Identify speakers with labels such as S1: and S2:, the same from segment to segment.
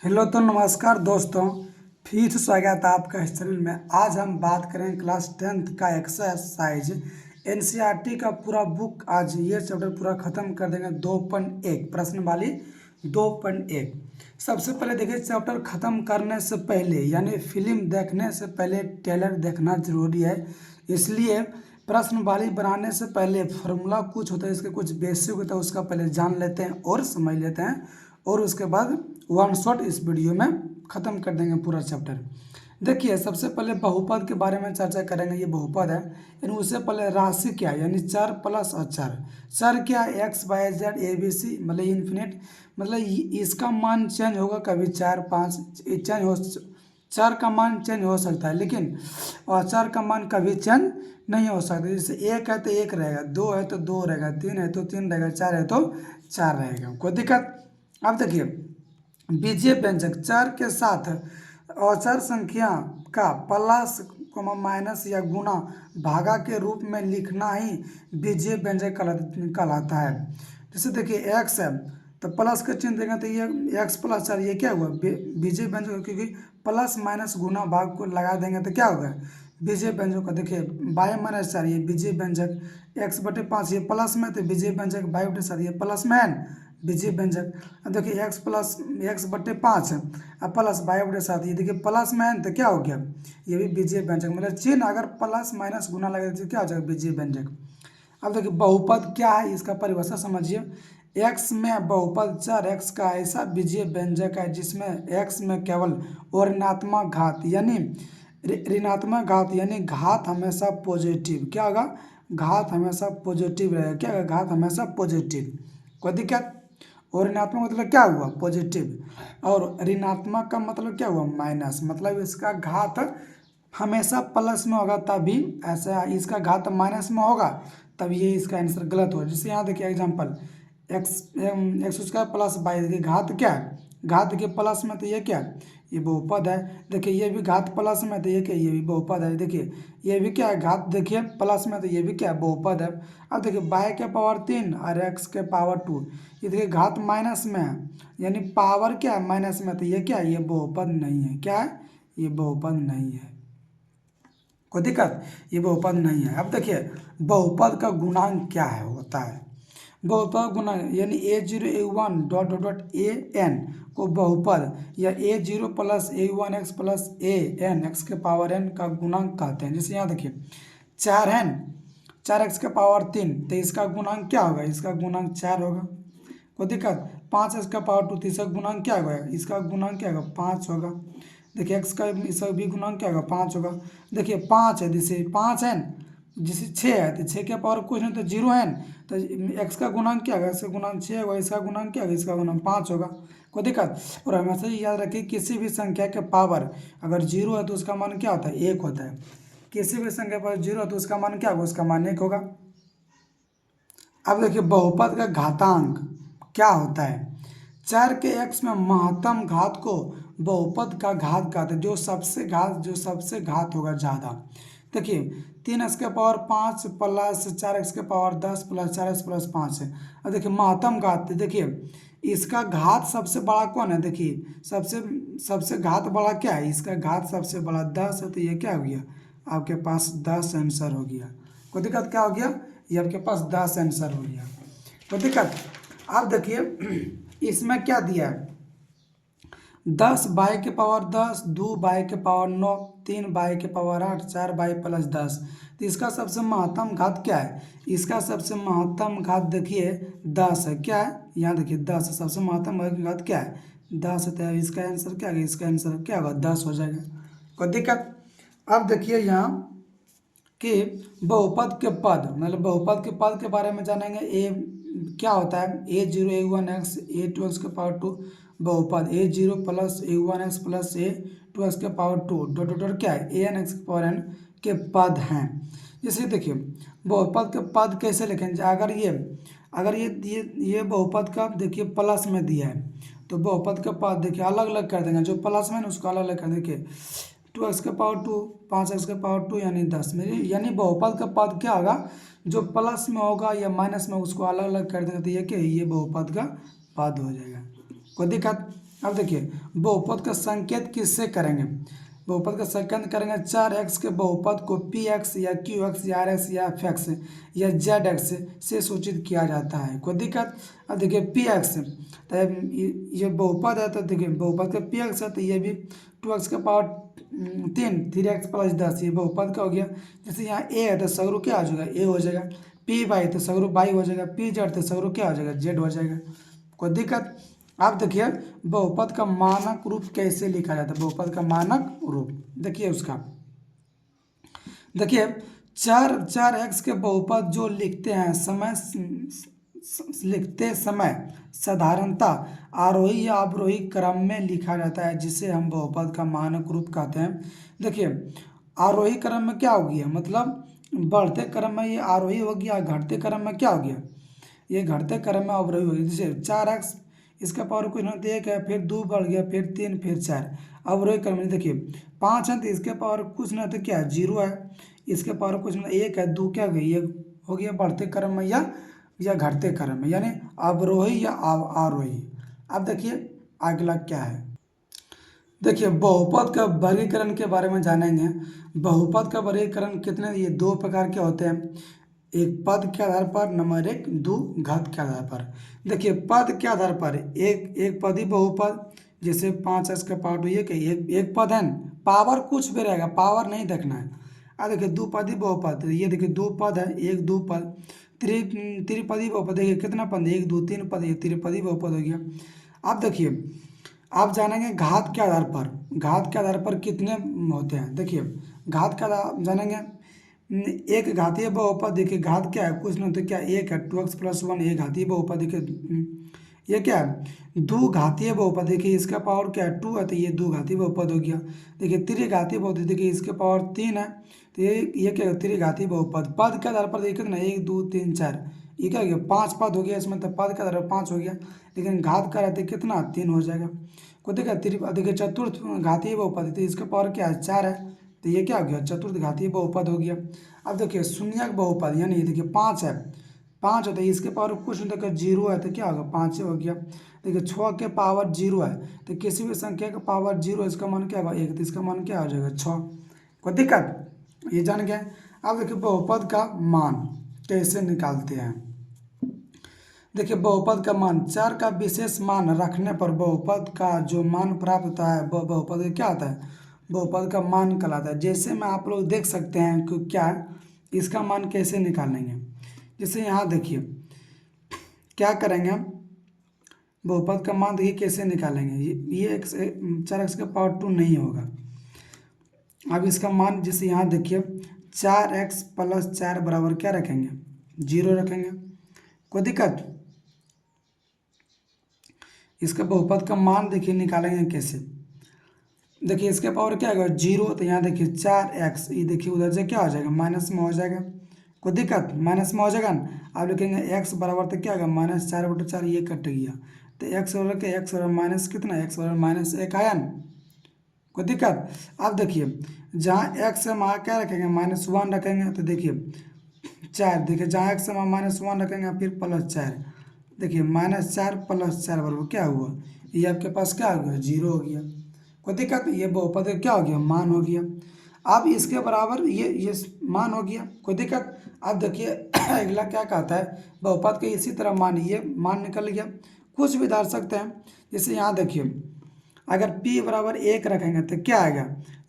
S1: Hello तो नमस्कार दोस्तों, फिर से स्वागत है आपका इस चैनल में। आज हम बात करें क्लास 10th का एक्सरसाइज एनसीईआरटी का पूरा बुक। आज ये चैप्टर पूरा खत्म कर देंगे। 2.1 प्रश्न वाली 2.1। सबसे पहले देखिए, चैप्टर खत्म करने से पहले यानी फिल्म देखने से पहले ट्रेलर देखना जरूरी है। इसलिए प्रश्न वाली बनाने से पहले फार्मूला कुछ होता है, इसके कुछ बेसिक होता है, उसका पहले जान लेते हैं और समझ लेते हैं, और उसके बाद वन शॉट इस वीडियो में ख़त्म कर देंगे पूरा चैप्टर। देखिए, सबसे पहले बहुपद के बारे में चर्चा करेंगे। ये बहुपद है, यानी उससे पहले राशि क्या है, यानी चर प्लस अचर। चर क्या है, X Y Z A B C, मतलब इन्फिनिट, मतलब इसका मान चेंज होगा, कभी 4 5 चेंज हो, चर का मान चेंज हो सकता है, लेकिन अचर का मान कभी चेंज नहीं हो सकता। जैसे एक है तो एक रहेगा, दो है तो दो रहेगा, तीन है तो तीन रहेगा, चार है तो चार रहेगा, कोई दिक्कत। अब देखिए, बीजीय व्यंजक चर के साथ अचर संख्या का प्लस माइनस या गुणा भागा के रूप में लिखना ही बीजीय व्यंजक कहलाता है। जैसे देखिए, एक्स है तो प्लस का चिन्ह देंगे तो ये एक्स प्लस चार, ये क्या हुआ, बीजीय व्यंजक, क्योंकि प्लस माइनस गुणा भाग को लगा देंगे तो क्या होगा, बीजीय व्यंजक का। देखिए, बाई माइनस चार ये बीजीय व्यंजक, एक्स बटे पाँच ये प्लस में, तो बीजीय व्यंजक बाई बटे चार ये प्लस में है, बीजीय व्यंजक। अब देखिए, एक्स प्लस एक्स बटे पाँच अब प्लस बाई बटे सात, ये देखिए प्लस में है तो क्या हो गया, ये भी बीजीय व्यंजक। मतलब चिन्ह अगर प्लस माइनस गुना लगे तो क्या हो जाएगा, बीजीय व्यंजक। अब देखिए, बहुपद क्या है, इसका परिभाषा समझिए। एक्स में बहुपद चर एक्स का ऐसा बीजीय व्यंजक है जिसमें एक्स में केवल और ऋणात्मक घात यानी ऋणात्मक घात यानी घात हमेशा पॉजिटिव, क्या होगा, घात हमेशा पॉजिटिव रहेगा, क्या होगा, घात हमेशा पॉजिटिव, कोई दिक्कत। और ऋणात्मक मतलब क्या हुआ, पॉजिटिव, और ऋणात्मक का मतलब क्या हुआ, माइनस, मतलब इसका घात हमेशा प्लस में होगा तभी, ऐसा इसका घात माइनस में होगा तब ये इसका आंसर गलत हो। जैसे यहाँ देखिए example, x square plus by, देखिए घात क्या है, घात देखिए प्लस में तो ये क्या है, ये बहुपद है। देखिए ये भी घात प्लस में तो ये क्या, ये भी बहुपद है। देखिए ये भी क्या है, घात देखिए प्लस में तो ये भी क्या है, बहुपद है। अब देखिए बाई के पावर 3 और एक्स के पावर 2, ये देखिए घात माइनस में है, यानी पावर क्या है, माइनस में, तो ये क्या है, ये बहुपद नहीं है, क्या है, ये बहुपद नहीं है, कोई दिक्कत, ये बहुपद नहीं है। अब देखिए, बहुपद का गुणांक क्या है, होता है बहुपद गुणांक, यानी a0 a1 dot dot dot an को बहुपद या a0 plus a1 x plus an x के पावर n का गुणांक कहते हैं। जैसे यहाँ देखिए, चार है, 4x के पावर 3, तो इसका गुणांक क्या होगा, इसका गुणांक 4 होगा, कोई दिक्कत। 5x का पावर 2, तो इसका गुणांक क्या होगा, इसका गुणांक क्या होगा, 5 होगा। देखिए एक्स का इसका भी गुणांक क्या होगा, 5 होगा। देखिए 5 है, जैसे 5 है, जैसे 6 है तो 6 के पावर कुछ नहीं तो 0 है, तो एक्स का गुणांक क्या होगा, इसका गुणांक 6 होगा, इसका गुणांक क्या होगा, इसका गुणांक 5 होगा, कोई दिक्कत। और हमेशा ये याद रखिए, किसी भी संख्या के पावर अगर 0 है तो उसका मान क्या होता है, 1 होता है। किसी भी संख्या पर 0 है तो उसका मान क्या होगा, उसका मान 1 होगा। अब देखिए, बहुपद का घातांक क्या होता है, चर के एक्स में महत्तम घात को बहुपद का घात कहते हैं, जो सबसे घात होगा ज़्यादा। देखिए 3x के पावर 5 प्लस 4x के पावर 10 प्लस 4x प्लस 5 है। अब देखिए महत्तम घात, देखिए इसका घात सबसे बड़ा कौन है, देखिए सबसे सबसे घात बड़ा क्या है, इसका घात सबसे बड़ा 10 है, तो ये क्या हो गया, आपके पास 10 आंसर हो गया। कोई दिक्कत, क्या हो गया, ये आपके पास 10 आंसर हो गया, कोई दिक्कत। अब देखिए इसमें क्या दिया है, 10 बाई के पावर 10, 2 बाई के पावर 9, 3 बाई के पावर 8, 4 बाई प्लस 10, तो इसका सबसे महत्तम घात क्या है, इसका सबसे महत्तम घात देखिए 10 है, क्या है, यहाँ देखिए 10 है, सबसे महत्तम घात क्या है, 10 है, तो इसका आंसर क्या है, इसका आंसर क्या होगा, 10 हो जाएगा, कोई दिक्कत। अब देखिए यहाँ कि बहुपद के पद, मतलब बहुपद के पद के बारे में जानेंगे। ए क्या होता है, a0 a1 x a2 x के पावर 2 बहुपद, a0 plus a1 x plus a2 x के पावर 2 डॉट डॉट डॉट क्या है, an x के पावर n के पद हैं। जैसे देखिए, बहुपद के पद कैसे लिखेंगे, अगर ये बहुपद का देखिए प्लस में दिया है तो बहुपद का पद देखिए अलग अलग कर देंगे, जो प्लस में है उसको अलग अलग कर देंगे। 2x के पावर 2, 5x के पावर 2 यानी 10 में, यानी बहुपद का पद क्या होगा, जो प्लस में होगा या माइनस में उसको अलग अलग कर देंगे, तो ये क्या है, ये बहुपद का पद हो जाएगा, कोई दिक्कत। अब देखिए बहुपद का संकेत किससे करेंगे, बहुपद का संकेत करेंगे 4x के बहुपद को px या qx या rx या fx या zx से सूचित किया जाता है। कोई दिक्कत। अब देखिए px तो ये बहुपद है, तो देखिए बहुपद का px है तो ये भी 2x का पावर 3 3x + 10 ये बहुपद का हो गया। जैसे यहाँ a है तो सगरू क्या हो जाएगा a हो जाएगा, पी वाई तो सगरू वाई हो जाएगा, पी जेड तो सगरू क्या हो जाएगा जेड हो जाएगा। कोई दिक्कत। अब देखिए बहुपद का मानक रूप कैसे लिखा जाता है, बहुपद का मानक रूप देखिए उसका, देखिए चार चार एक्स के बहुपद जो लिखते हैं लिखते समय साधारणतः आरोही या अवरोही क्रम में लिखा जाता है, जिसे हम बहुपद का मानक रूप कहते हैं। देखिए आरोही क्रम में क्या हो गया, मतलब बढ़ते क्रम में ये आरोही हो गया, घटते क्रम में क्या हो गया, ये घटते क्रम में अवरोही हो गया। जैसे 4x इसका पावर कुछ नहीं तो 1 है, फिर 2 बढ़ गया, फिर 3, फिर 4 अवरोही क्रम में। देखिए 5 है तो इसके पावर कुछ नहीं तो क्या है 0 है, इसके पावर कुछ नहीं 1 है, 2 क्या गई ये हो गया बढ़ते क्रम में या घटते क्रम में, यानी अवरोही या आरोही। अब देखिए अगला क्या है, देखिए बहुपद का वर्गीकरण के बारे में जानेंगे। बहुपद का वर्गीकरण कितने, ये 2 प्रकार के होते हैं, एक पद के आधार पर, नंबर 1 2 घात के आधार पर। देखिए पद के आधार पर एक पदी बहुपद, जैसे 5x का पावर 2 ये कि एक पद है, पावर कुछ भी रहेगा, पावर नहीं देखना है। अब देखिए द्विपदी बहुपद, ये देखिए 2 पद है, एक 2 पद। त्रिपदी बहुपद देखिए कितना पद, 1 2 3 पद, ये त्रिपदी बहुपद हो गया। अब देखिए आप जानेंगे घात के आधार पर, घात के आधार पर कितने होते हैं। देखिए घात का जानेंगे, एक घातीय बहुपद, देखिए घात क्या है कुछ नहीं तो क्या 1 है, 2x + 1 एक घातीय बहुपद। देखिए ये क्या है दो घातीय बहुपद, देखिए इसका पावर क्या है 2 है तो ये 2 घातीय बहुपद हो गया। देखिए त्रिघातीय बहुपद, देखिए इसके पावर 3 है तो ये क्या है त्रिघातीय बहुपद। पद के आधार पर देखिए कितना 1 2 3 4, ये क्या हो गया 5 पद हो गया इसमें, तो पद के आधार पर 5 हो गया, लेकिन घात का रहते कितना 3 हो जाएगा। को देखा देखिए चतुर्थ घातीय बहुपद, तो इसका पावर क्या है 4 है, तो ये क्या हो गया चतुर्थ घातीय बहुपद हो गया। अब देखिए शून्यक बहुपद, यानी देखिए 5 है, 5 होता है इसके पावर कुछ नहीं तो 0 है तो क्या होगा 5 हो गया। देखिए 6 के पावर 0 है, तो किसी भी संख्या का पावर 0 इसका मान क्या होगा 1, तो इसका मान क्या हो जाएगा 6। कोई दिक्कत, ये जान गए। अब देखिए बहुपद का मान कैसे निकालते हैं। देखिए बहुपद का मान 4 का विशेष मान रखने पर बहुपद का जो मान प्राप्त होता है वह बहुपद का क्या होता है, बहुपद का मान कहलाता है। जैसे में आप लोग देख सकते हैं कि क्या है इसका मान कैसे निकालेंगे। जैसे यहाँ देखिए क्या करेंगे हम, बहुपद का मान देखिए कैसे निकालेंगे, ये 4x का पावर 2 नहीं होगा। अब इसका मान जैसे यहाँ देखिए 4x + 4 बराबर क्या रखेंगे 0 रखेंगे। कोई दिक्कत। इसका बहुपद का मान देखिए निकालेंगे कैसे, देखिए इसके पावर क्या होगा 0, तो यहाँ देखिए 4x, ये देखिए उधर से क्या हो जाएगा माइनस में हो जाएगा। कोई दिक्कत, माइनस में हो जाएगा ना। आप लिखेंगे x बराबर तो क्या होगा -4/4, ये कट गया तो x बराबर क्या, x बराबर माइनस कितना, x बराबर -1 आया ना। कोई दिक्कत। अब देखिए जहाँ x हम वहाँ क्या रखेंगे -1 रखेंगे, तो देखिए 4, देखिए जहाँ x हम -1 रखेंगे फिर +4, देखिए -4 + 4 बराबर क्या हुआ, ये आपके पास क्या हो गया 0 हो गया। कोई दिक्कत, ये बहुपद का क्या हो गया मान हो गया। अब इसके बराबर ये मान हो गया, कोई दिक्कत। अब देखिए अगला क्या कहता है, बहुपद के इसी तरह मान, ये मान निकल गया, कुछ भी डाल सकते हैं। जैसे यहाँ देखिए अगर p बराबर 1 रखेंगे तो क्या आएगा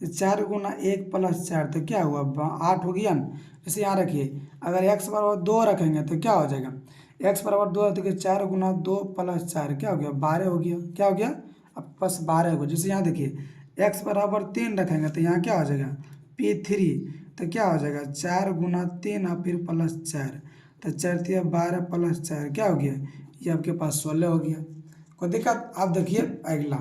S1: 4 × 1 + 4, तो क्या हुआ 8 हो गया ना। जैसे यहाँ रखिए अगर x बराबर 2 रखेंगे तो क्या हो जाएगा, x बराबर 2 तो 4 × 2 + 4 क्या हो गया 12 हो गया, क्या हो गया अब बस 12 हो गया। जैसे यहाँ देखिए x बराबर 3 रखेंगे तो यहाँ क्या हो जाएगा p3, तो क्या हो जाएगा 4 × 3 और फिर +4, तो 4 3 12 + 4 क्या हो गया, ये आपके पास 16 हो गया। कोई दिक्कत। अब देखिए अगला,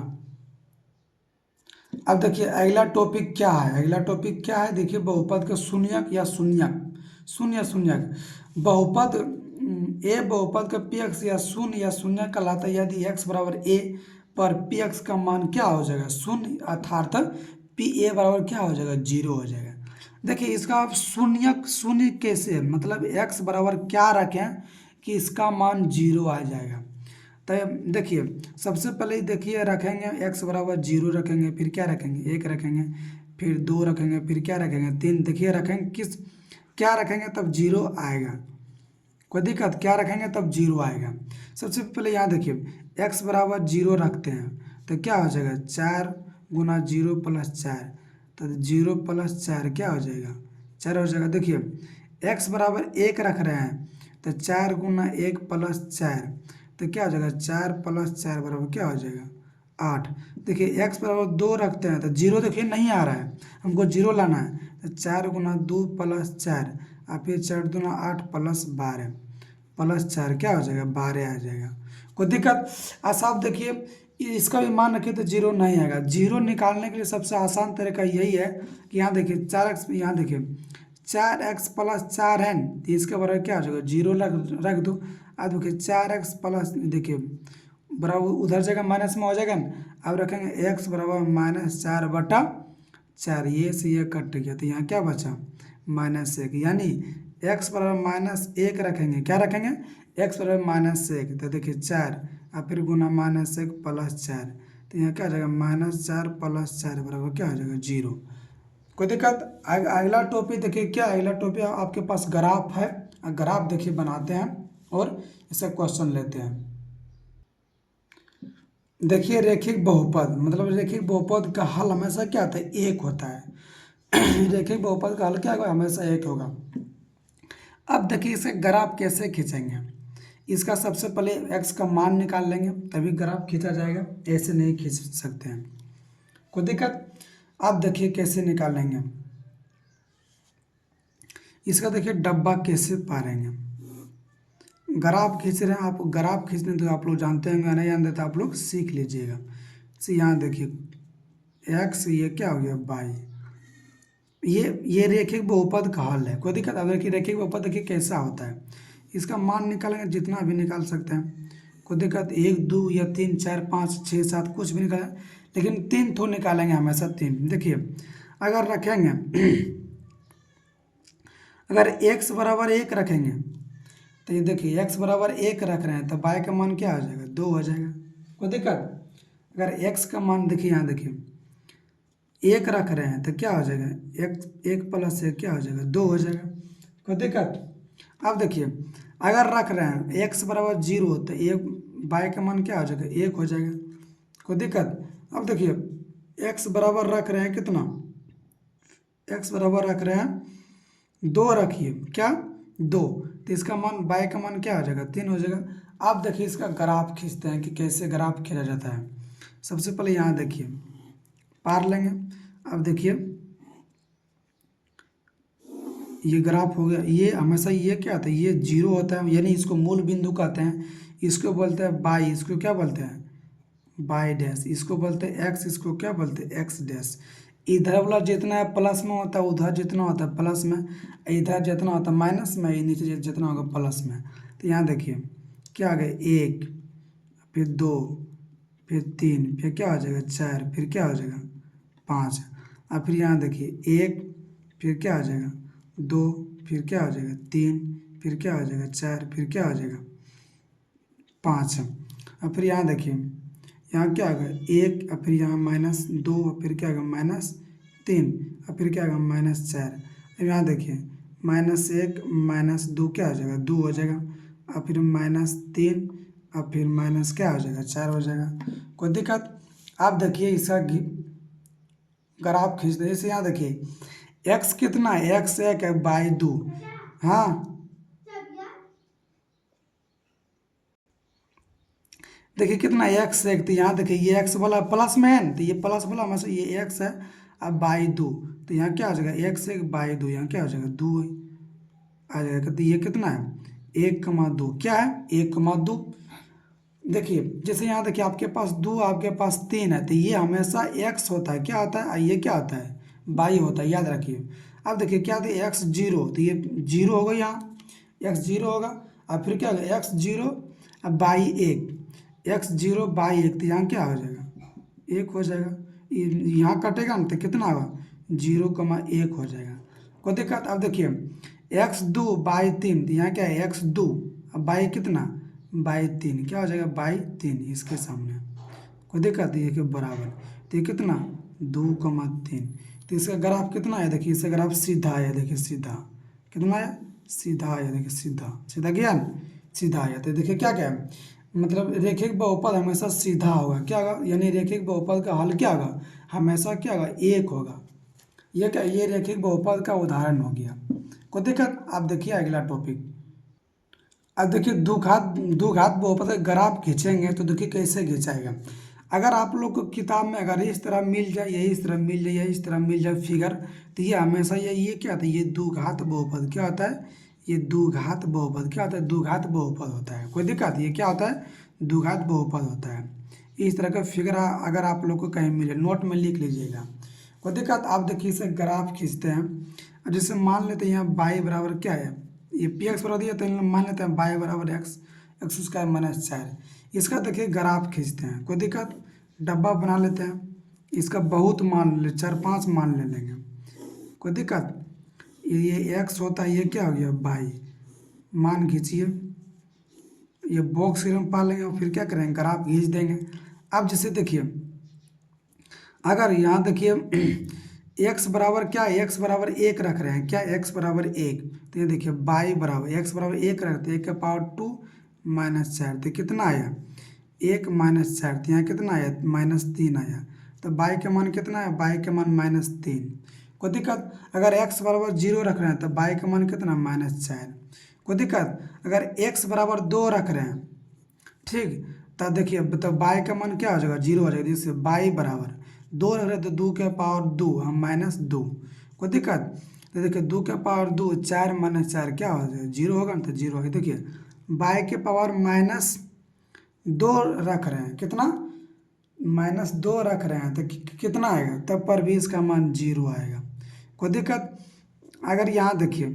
S1: अब देखिए अगला टॉपिक क्या है, अगला टॉपिक क्या है देखिए बहुपद का शून्यक या शून्यक बहुपद। ए बहुपद का px या शून्य या शून्यक कहलाता है यदि x बराबर a पर px का मान क्या हो जाएगा शून्य, अर्थात pa बराबर क्या हो जाएगा 0 हो जाएगा। देखिए इसका आप शून्य कैसे, मतलब x बराबर क्या रखें कि इसका मान 0 आ जाएगा। तो देखिए सबसे पहले ही देखिए रखेंगे x बराबर 0 रखेंगे, फिर क्या रखेंगे 1 रखेंगे, फिर 2 रखेंगे, फिर क्या रखेंगे 3। देखिए रखेंगे किस क्या रखेंगे तब 0 आएगा, कोई दिक्कत, क्या रखेंगे तब 0 आएगा। सबसे पहले यहाँ देखिए x बराबर 0 रखते हैं तो क्या हो जाएगा 4 गुना 0 प्लस 4, तो 0 प्लस 4 क्या हो जाएगा 4 हो जाएगा। देखिए x बराबर 1 रख रहे हैं तो 4 गुना 1 प्लस 4, तो क्या हो जाएगा 4 प्लस 4 बराबर क्या हो जाएगा 8। देखिए x बराबर 2 रखते हैं तो 0 देखिए नहीं आ रहा है, हमको 0 लाना है, तो 4 गुना 2 प्लस 4 और फिर 4 दूना 8 प्लस 12 प्लस 4 क्या हो जाएगा 12 आ जाएगा। कोई दिक्कत। और साहब देखिए इसका भी मान रखिए तो 0 नहीं आएगा। 0 निकालने के लिए सबसे आसान तरीका यही है कि यहाँ देखिए 4x, यहाँ देखिए 4x प्लस 4 है तो इसके बराबर क्या हो जाएगा 0 रख दो। अब देखिए 4x प्लस, देखिए बराबर उधर जगह माइनस में हो जाएगा ना, अब रखेंगे x बराबर -4/4, ये से ये कट गया तो यहाँ क्या बचा -1, यानी x बराबर -1 रखेंगे, क्या रखेंगे x बराबर -1, तो देखिए 4 और फिर गुना -1 प्लस 4, तो यहाँ क्या हो जाएगा -4 प्लस 4 बराबर क्या हो जाएगा 0। कोई दिक्कत। अगला टॉपिक देखिए क्या, अगला टॉपिक आपके पास ग्राफ है, ग्राफ देखिए बनाते हैं और इससे क्वेश्चन लेते हैं। देखिए रेखिक बहुपद, मतलब रेखिक बहुपद का हल हमेशा क्या होता है 1 होता है। रेखिक बहुपद का हल क्या होगा हमेशा 1 होगा। अब देखिए इसे ग्राफ कैसे खींचेंगे, इसका सबसे पहले x का मान निकाल लेंगे तभी ग्राफ खींचा जाएगा, ऐसे नहीं खींच सकते हैं, कोई दिक्कत। अब देखिए कैसे निकालेंगे इसका, देखिए डब्बा कैसे पारेंगे। ग्राफ खींच रहे हैं आप, ग्राफ खींचने तो आप लोग जानते हैं, नहीं जानते तो आप लोग सीख लीजिएगा। यहाँ देखिए x, ये क्या हो गया y, ये रेखिक बहुपद का हल है, कोई दिक्कत। अब देखिए रेखिक बहुपद देखिए कैसा होता है, इसका मान निकालेंगे जितना भी निकाल सकते हैं, कोई दिक्कत। 1 2 या 3 4 5 6 7 कुछ भी निकालें, लेकिन 3 तो निकालेंगे हमेशा 3। देखिए अगर रखेंगे अगर x बराबर 1 रखेंगे तो ये देखिए x बराबर 1 रख रहे हैं तो y का मान क्या हो जाएगा 2 हो जाएगा, कोई दिक्कत। अगर x का मान देखिए यहाँ देखिए 1 रख रहे हैं तो क्या हो जाएगा 1 प्लस 1 क्या हो जाएगा 2 हो जाएगा, कोई दिक्कत। अब देखिए अगर रख रहे हैं x बराबर 0 तो 1 y का मान क्या हो जाएगा 1 हो जाएगा, कोई दिक्कत। अब देखिए x बराबर रख रहे हैं कितना, x बराबर रख रहे हैं 2 रखिए, क्या 2, तो इसका मान y का मान क्या हो जाएगा 3 हो जाएगा। अब देखिए इसका ग्राफ खींचते हैं कि कैसे ग्राफ खींचा जाता है। सबसे पहले यहाँ देखिए पार लेंगे। अब देखिए ये ग्राफ हो गया, ये हमेशा ये क्या होता है ये 0 होता है, यानी इसको मूल बिंदु कहते हैं, इसको बोलते हैं बाई, इसको क्या बोलते हैं बाई डैश, इसको बोलते हैं एक्स, इसको क्या बोलते हैं एक्स डैश। इधर वाला जितना है प्लस में होता है, उधर जितना होता है प्लस में, इधर जितना होता है माइनस में, नीचे जितना होगा प्लस में। तो यहाँ देखिए क्या आ गया 1, फिर 2, फिर 3, फिर क्या हो जाएगा 4, फिर क्या हो जाएगा 5, और फिर यहाँ देखिए 1, फिर क्या हो जाएगा 2, फिर क्या हो जाएगा 3, फिर क्या हो जाएगा 4, फिर क्या हो जाएगा 5। और फिर यहाँ देखिए यहाँ क्या होगा 1, और फिर यहाँ -2, और फिर क्या होगा -3, और फिर क्या होगा -4। अब यहाँ देखिए -1 -2 क्या हो जाएगा 2 हो जाएगा, और फिर -3, और फिर माइनस क्या हो जाएगा 4 हो जाएगा, कोई दिक्कत। आप देखिए इसका ग्राफ खींच दे, जैसे यहाँ देखिए x कितना है x 1 है बाई 2, हाँ देखिए कितना x 1, तो यहाँ देखिए ये x वाला प्लस में है, तो ये प्लस वाला हमेशा ये x है, अब बाई 2, तो यहाँ क्या हो जाएगा x 1 बाई 2, यहाँ क्या हो जाएगा 2 आ जाएगा। तो ये कितना है 1,2, क्या है 1,2। देखिए जैसे यहाँ देखिए आपके पास 2 आपके पास 3 है, तो ये हमेशा x होता है, क्या होता है ये क्या होता है बाई होता है, याद रखिए। अब देखिए क्या था x 0, तो ये 0 होगा, यहाँ x 0 होगा, और फिर क्या होगा x 0 अब बाई 1, x 0 बाई 1, तो यहाँ क्या हो जाएगा 1 हो जाएगा, यहाँ कटेगा ना तो कितना होगा 0,1 हो जाएगा, कोई दिक्कत। अब देखिए x 2 बाई 3, तो यहाँ क्या है x 2 अब बाई कितना /3 क्या हो जाएगा /3 इसके सामने, कोई दिक्कत ये कि बराबर, तो ये कितना 2,3। तो इसका ग्राफ कितना है देखिए, इसका ग्राफ सीधा है, देखिए सीधा कितना है, सीधा है, देखिए सीधा सीधा गया ना, सीधा आया। तो देखिए क्या क्या है, मतलब रेखिक बहुपद हमेशा सीधा होगा, क्या होगा, यानी रेखिक बहुपद का हल क्या होगा, हमेशा क्या होगा एक होगा। ये क्या, ये रैखिक बहुपद का उदाहरण हो गया। कोई दिक्कत, आप देखिए अगला टॉपिक। अब देखिए द्विघात बहुपद का ग्राफ खींचेंगे तो देखिए कैसे खींचाएगा। अगर आप लोग को किताब में अगर इस तरह मिल जाए, यही इस तरह मिल जाए, यही इस तरह मिल जाए फिगर, तो ये हमेशा ये क्या होता है, ये द्विघात बहुपद क्या होता है, ये द्विघात बहुपद क्या होता है, द्विघात बहुपद होता है। कोई दिक्कत, ये क्या होता है, द्विघात बहुपद होता है। इस तरह का फिगर अगर आप लोग को कहीं मिले नोट में लिख लीजिएगा। कोई दिक्कत, आप देखिए इसे ग्राफ खींचते हैं, और जैसे मान लेते हैं यहाँ बाई बराबर क्या है, ये पी एक्स बराबर दिया, तो मान लेते हैं बाई बराबर एक्स स्क्वायर -4। इसका देखिए ग्राफ खींचते हैं, कोई दिक्कत, डब्बा बना लेते हैं, इसका बहुत मान ले 4-5 मान ले लेंगे, कोई दिक्कत। ये एक्स होता है, ये क्या हो गया बाई, मान खींचिए, ये बॉक्स में पालेंगे और फिर क्या करेंगे, ग्राफ खींच देंगे। अब जैसे देखिए अगर यहाँ देखिए x बराबर क्या है, x बराबर 1 रख रहे हैं, क्या x बराबर 1, तो ये देखिए बाई बराबर x बराबर 1 रखते हैं, 1 के पावर 2 -4, तो कितना आया 1 -4, तो यहाँ कितना आया -3 आया। तो बाई का मान कितना है, बाई का मान -3। कोई दिक्कत, अगर x बराबर 0 रख रहे हैं तो बाई का मान कितना -4। कोई दिक्कत, अगर x बराबर 2 रख रहे हैं, ठीक, तब देखिए तो बाई का मान क्या हो जाएगा 0 हो जाएगा, जैसे बाई बराबर 2 रख रहे तो 2 के पावर 2 हम -2। कोई दिक्कत, तो देखिए 2 के पावर 2 4 -4 क्या हो जाएगा 0 होगा ना, तो 0 होगा। देखिए बाई के पावर -2 रख रहे हैं, कितना -2 रख रहे हैं, तो कितना आएगा, तब पर भी इसका मान 0 आएगा। कोई दिक्कत, अगर यहाँ देखिए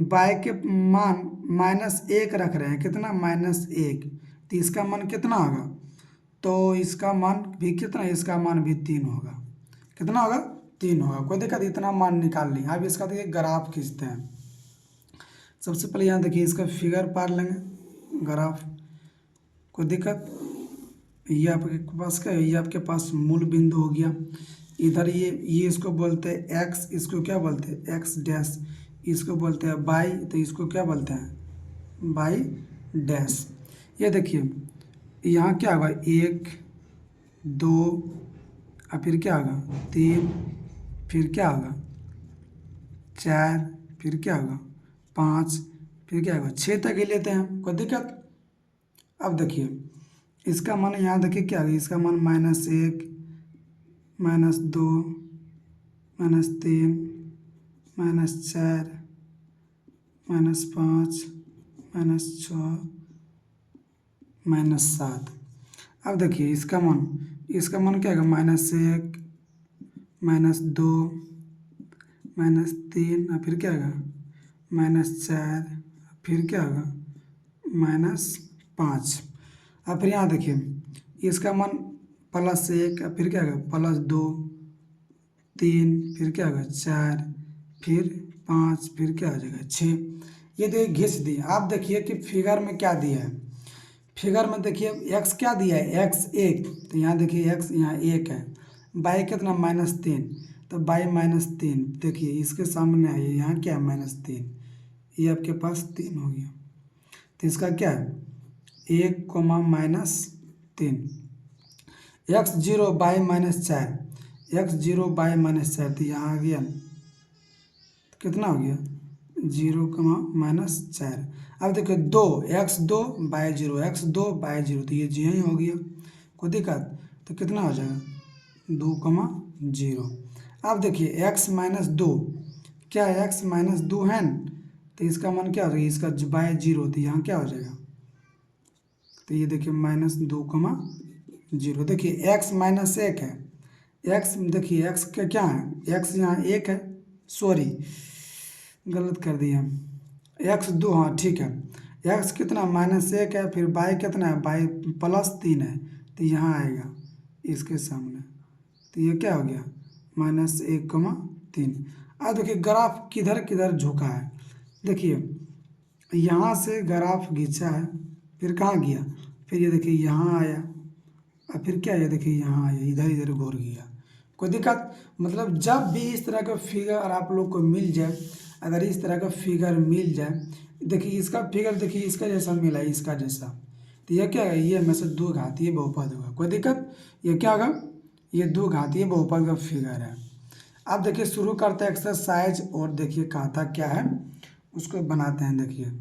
S1: बाई के मान -1 रख रहे हैं, कितना -1, तो इसका मान कितना होगा, तो इसका मान भी कितना, इसका मान भी 3 होगा, कितना होगा 3 होगा। कोई दिक्कत, इतना मान निकाल लिया। अब इसका देखिए ग्राफ खींचते हैं। सबसे पहले यहाँ देखिए इसका फिगर पार लेंगे ग्राफ, कोई दिक्कत, ये आपके पास क्या है, ये आपके पास मूल बिंदु हो गया। इधर ये इसको बोलते हैं एक्स, इसको क्या बोलते हैं एक्स डैश, इसको बोलते हैं बाई, तो इसको क्या बोलते हैं बाई डैश। ये देखिए यहाँ क्या होगा 1 2 और फिर क्या होगा 3, फिर क्या होगा 4, फिर क्या होगा 5, फिर क्या होगा 6 तक ही लेते हैं। कोई दिक्कत, अब देखिए इसका मान यहाँ देखिए क्या है, इसका मान -1 -2 -3 -4 -5 -6 -7। अब देखिए इसका मान क्या है -1 -2 -3 और फिर क्या होगा -4, फिर क्या होगा -5। अब फिर यहाँ देखिए इसका मान +1 फिर क्या होगा +2 3, फिर क्या होगा 4, फिर 5, फिर क्या हो जाएगा 6। ये देखिए घिस दिए। आप देखिए कि फिगर में क्या दिया है, फिगर में देखिए x क्या दिया है x 1, तो यहाँ देखिए x यहाँ 1 है, बाई कितना -3, तो बाई -3 देखिए इसके सामने है, यहाँ क्या है -3, ये आपके पास 3 हो गया। तो इसका क्या है 1, -3, x0 बाई -4, x0 बाई -4, तो यहाँ आ गया कितना हो गया 0, -4। अब देखिए 2 x2 बाई 0, x2 बाई 0, तो ये जी ही हो गया। कोई दिक्कत, तो कितना हो जाएगा 2, 0। अब देखिए x-2 क्या है, x-2 है न, तो इसका मान क्या हो जाएगा, इसका बाई 0, तो यहाँ क्या हो जाएगा, तो ये देखिए -2, 0। देखिए x -1 है, x देखिए x का क्या है, x यहाँ 1 है, सॉरी गलत कर दिया, x2 हाँ ठीक है, x कितना -1 है, फिर बाई कितना है, बाई +3 है, तो यहाँ आएगा इसके सामने, तो ये क्या हो गया -1, 3। अब देखिए ग्राफ किधर किधर झुका है, देखिए यहाँ से ग्राफ खींचा है, फिर कहाँ गया, फिर ये देखिए यहाँ आया, और फिर क्या है देखिए यहाँ आया, इधर इधर घूर गया। कोई दिक्कत, मतलब जब भी इस तरह का फिगर आप लोग को मिल जाए, अगर इस तरह का फिगर मिल जाए, देखिए इसका फिगर देखिए इसका जैसा मिला है, इसका जैसा, तो यह क्या है, ये में से दो घातीय बहुपद होगा। कोई दिक्कत, ये क्या होगा, ये दो घातीय बहुपद का फिगर है। अब देखिए शुरू करते हैं एक्सरसाइज, और देखिए कहा था क्या है उसको बनाते हैं। देखिए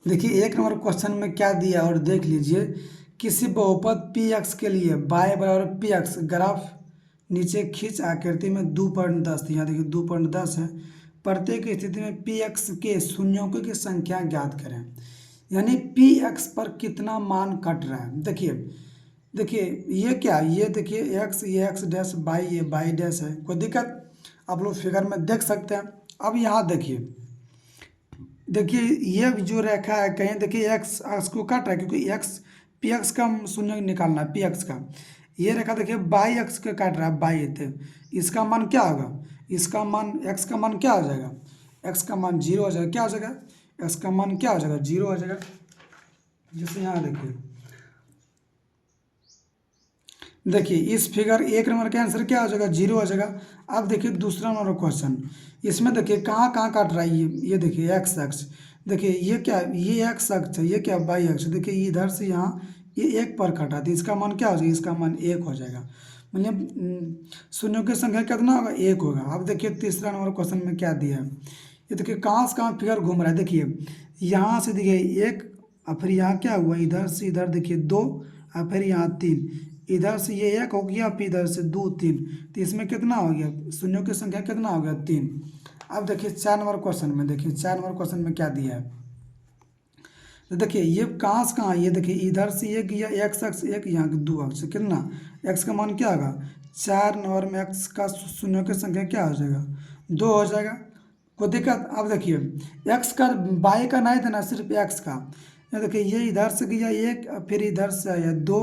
S1: देखिए एक नंबर क्वेश्चन में क्या दिया और देख लीजिए, किसी बहुपद पी एक्स के लिए y बराबर पी एक्स ग्राफ नीचे खींच आकृति में 2.10, यहाँ देखिए 2.10 है, प्रत्येक स्थिति में पी एक्स के शून्यों की संख्या ज्ञात करें। यानी पी एक्स पर कितना मान कट रहा है। देखिए देखिए ये क्या, ये देखिए एक्स, ये एक्स डैश बाई, ये बाई डैश है। कोई दिक्कत, आप लोग फिगर में देख सकते हैं। अब यहाँ देखिए, देखिए ये जो रेखा है कहीं देखिए एक्स एक्स को काट रहा है, क्योंकि एक्स पी एक्स का शून्य निकालना है, पी एक्स का। ये रेखा देखिए बाई एक्स का काट रहा है, बाई थे, इसका मान क्या होगा, इसका मान एक्स का मान क्या हो जाएगा, एक्स का मान जीरो हो जाएगा। क्या हो जाएगा, एक्स का मान क्या हो जाएगा, जीरो हो जाएगा। जैसे यहाँ देखिए, देखिए इस फिगर एक नंबर का आंसर क्या हो जाएगा, जीरो हो जाएगा। अब देखिए दूसरा नंबर क्वेश्चन, इसमें देखिए कहाँ कहाँ काट रहा है, ये देखिए एक्स एक्स, देखिए ये क्या, ये एक्स अक्ष है, ये क्या बाई अक्ष, देखिए इधर से यहाँ ये एक पर कटा, तो इसका मान क्या हो जाएगा, इसका मान एक हो जाएगा। मतलब शून्यों की संख्या कितना होगा, एक होगा। अब देखिए तीसरा नंबर क्वेश्चन में क्या दिया है, ये देखिए कहाँ से कहाँ फिगर घूम रहा है। देखिए यहाँ से देखिए एक, और फिर यहाँ क्या हुआ, इधर से इधर देखिए दो, और फिर यहाँ तीन, इधर से ये एक हो गया, फिर इधर से दो तीन, तो इसमें कितना हो गया, शून्यों की संख्या कितना हो गया, तीन। अब देखिए चार नंबर क्वेश्चन में, देखिए चार नंबर क्वेश्चन में क्या दिया है, तो देखिए ये कहाँ से कहाँ, ये देखिए इधर से एक, या एक्स अक्ष एक, यहाँ के दो अक्ष, कितना, एक्स का मान क्या होगा, चार नंबर में एक्स का शून्यों की संख्या क्या हो जाएगा, दो हो जाएगा। कोई दिक्कत। अब देखिए एक्स का बाई का नहीं था ना, सिर्फ एक्स का, ये देखिए ये इधर से गया एक, फिर इधर से आया दो,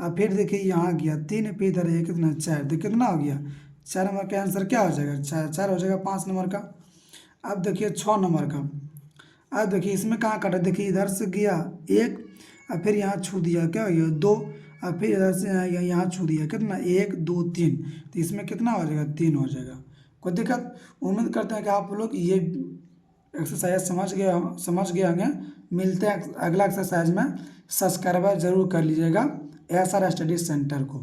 S1: और फिर देखिए यहाँ गया तीन, फिर इधर है कितना, चार, देखिए कितना हो गया, चार नंबर का आंसर क्या हो जाएगा, चार, चार हो जाएगा पाँच नंबर का। अब देखिए छः नंबर का, अब देखिए इसमें कहाँ काटा, देखिए इधर से गया एक, और फिर यहाँ छू दिया, क्या हो गया, दो, और फिर इधर से यहाँ छू दिया, कितना, एक दो तीन, तो इसमें कितना हो जाएगा, तीन हो जाएगा। कोई दिक्कत। उम्मीद करते हैं कि आप लोग ये एक्सरसाइज समझ गए होंगे। मिलते हैं अगला एक्सरसाइज में। सब्सक्राइबर जरूर कर लीजिएगा एस आर स्टडी सेंटर को।